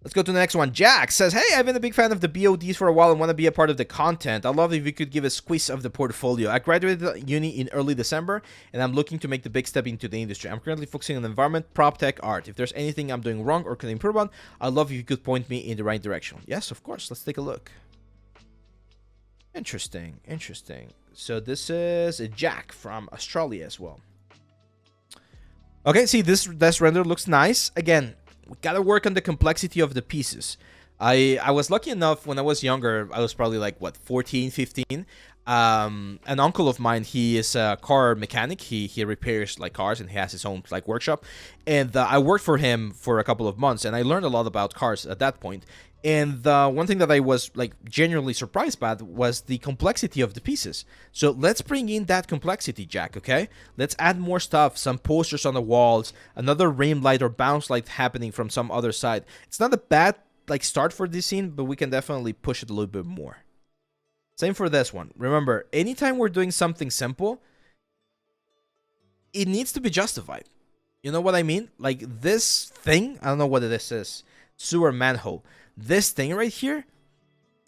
Let's go to the next one. Jack says, hey, I've been a big fan of the BODs for a while and want to be a part of the content. I'd love if you could give a squeeze of the portfolio. I graduated uni in early December, and I'm looking to make the big step into the industry. I'm currently focusing on environment, prop tech, art. If there's anything I'm doing wrong or can improve on, I'd love if you could point me in the right direction. Yes, of course. Let's take a look. Interesting. So this is Jack from Australia as well. Okay, see, this render looks nice. Again, we gotta work on the complexity of the pieces. I was lucky enough when I was younger. I was probably like, what, 14, 15. An uncle of mine, he is a car mechanic. He repairs like cars and he has his own like workshop. And I worked for him for a couple of months and I learned a lot about cars at that point. And one thing that I was like genuinely surprised by was the complexity of the pieces. So let's bring in that complexity, Jack, okay? Let's add more stuff, some posters on the walls, another rim light or bounce light happening from some other side. It's not a bad like start for this scene, but we can definitely push it a little bit more. Same for this one. Remember, anytime we're doing something simple, it needs to be justified. You know what I mean? Like this thing, I don't know what this is. Sewer manhole. This thing right here,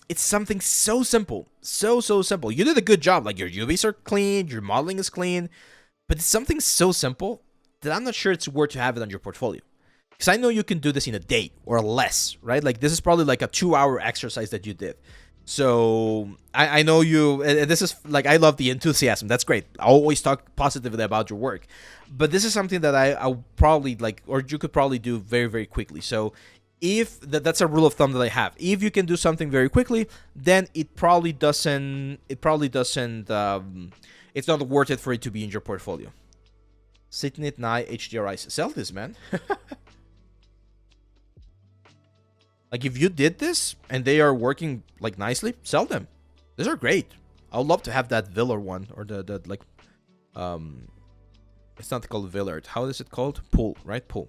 it's something so simple. So simple. You did a good job. Like your UVs are clean, your modeling is clean, but it's something so simple that I'm not sure it's worth to have it on your portfolio. Because I know you can do this in a day or less, right? Like this is probably like a 2-hour exercise that you did. So I know you, and this is like, I love the enthusiasm. That's great. I always talk positively about your work, but this is something that I'll probably like, or you could probably do very, very quickly. So if that's a rule of thumb that I have, if you can do something very quickly, then it probably doesn't, it's not worth it for it to be in your portfolio. Sitting at night, HDRIs. Sell this, man. Like if you did this and they are working like nicely, sell them. These are great. I would love to have that Villard one or the like, it's not called Villard. How is it called? Pool, right? Pool.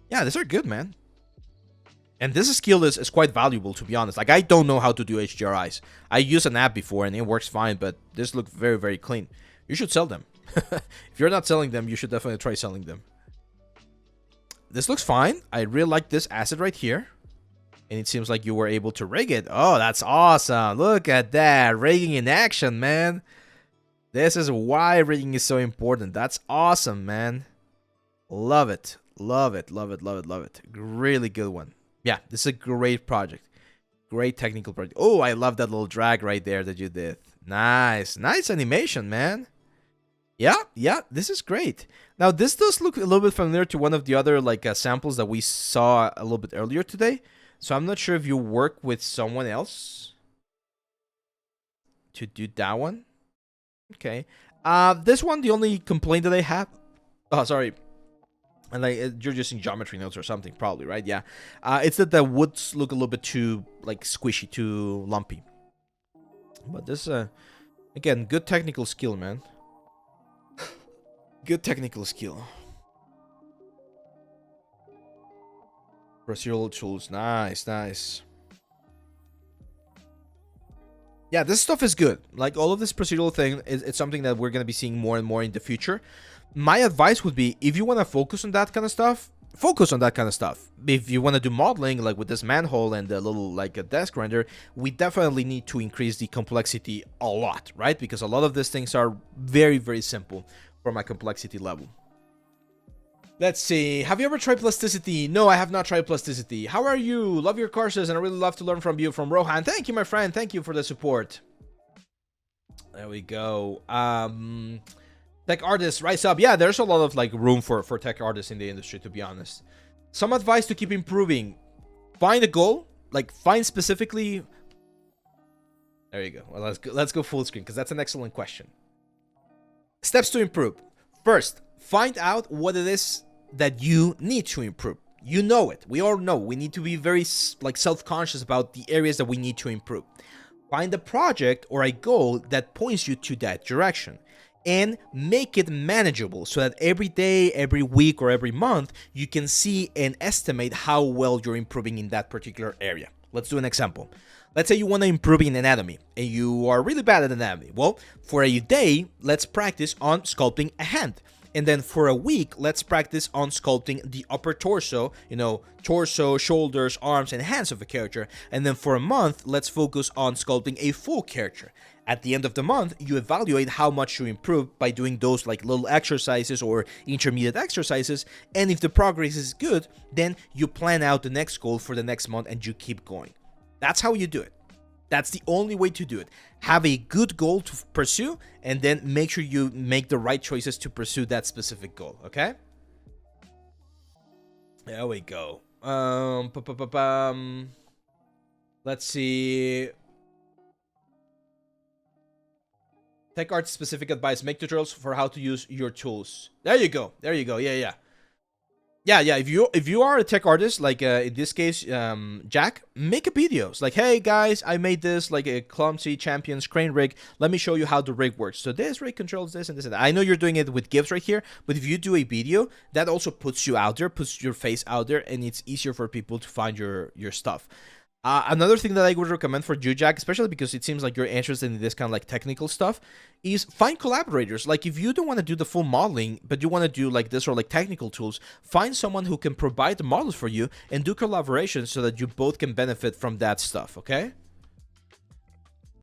Yeah, these are good, man. And this skill is quite valuable, to be honest. Like, I don't know how to do HDRIs. I used an app before, and it works fine, but this looks very, very clean. You should sell them. If you're not selling them, you should definitely try selling them. This looks fine. I really like this asset right here. And it seems like you were able to rig it. Oh, that's awesome. Look at that. Rigging in action, man. This is why rigging is so important. That's awesome, man. Love it. Love it. Really good one. Yeah, this is a great project. Great technical project. Oh, I love that little drag right there that you did. Nice animation, man. Yeah, this is great. Now, this does look a little bit familiar to one of the other like samples that we saw a little bit earlier today. So I'm not sure if you work with someone else to do that one. Okay. This one, the only complaint that I have. Oh, sorry. And like you're using geometry notes or something, probably, right? Yeah. It's that the woods look a little bit too like squishy, too lumpy. But this, again, good technical skill, man. Good technical skill. Procedural tools, nice. Yeah, this stuff is good. Like all of this procedural thing, it's something that we're gonna be seeing more and more in the future. My advice would be, if you want to focus on that kind of stuff, focus on that kind of stuff. If you want to do modeling, like with this manhole and the little like a desk render, we definitely need to increase the complexity a lot, right? Because a lot of these things are very, very simple for my complexity level. Let's see. Have you ever tried plasticity? No, I have not tried plasticity. How are you? Love your courses and I really love to learn from you. From Rohan. Thank you, my friend. Thank you for the support. There we go. Tech artists, rise up. Yeah, there's a lot of like room for tech artists in the industry, to be honest. Some advice to keep improving. Find a goal. Like find specifically. There you go. Well, let's go full screen because that's an excellent question. Steps to improve. First, find out what it is that you need to improve. You know it. We all know. We need to be very like self-conscious about the areas that we need to improve. Find a project or a goal that points you to that direction. And make it manageable so that every day, every week, or every month, you can see and estimate how well you're improving in that particular area. Let's do an example. Let's say you want to improve in anatomy and you are really bad at anatomy. Well, for a day, let's practice on sculpting a hand. And then for a week, let's practice on sculpting the upper torso, torso, shoulders, arms, and hands of a character. And then for a month, let's focus on sculpting a full character. At the end of the month, you evaluate how much you improved by doing those like little exercises or intermediate exercises. And if the progress is good, then you plan out the next goal for the next month and you keep going. That's how you do it. That's the only way to do it. Have a good goal to pursue, and then make sure you make the right choices to pursue that specific goal, okay? There we go. Let's see. Tech art specific advice. Make tutorials for how to use your tools. There you go. There you go. Yeah. If you are a tech artist, like in this case, Jack, make a videos like, hey guys, I made this like a clumsy champions crane rig. Let me show you how the rig works. So this rig controls this and this and that. I know you're doing it with GIFs right here, but if you do a video, that also puts you out there, puts your face out there, and it's easier for people to find your stuff. Another thing that I would recommend for you, Jack, especially because it seems like you're interested in this kind of like technical stuff, is find collaborators. Like if you don't want to do the full modeling, but you want to do like this or like technical tools, find someone who can provide the models for you and do collaborations so that you both can benefit from that stuff, okay?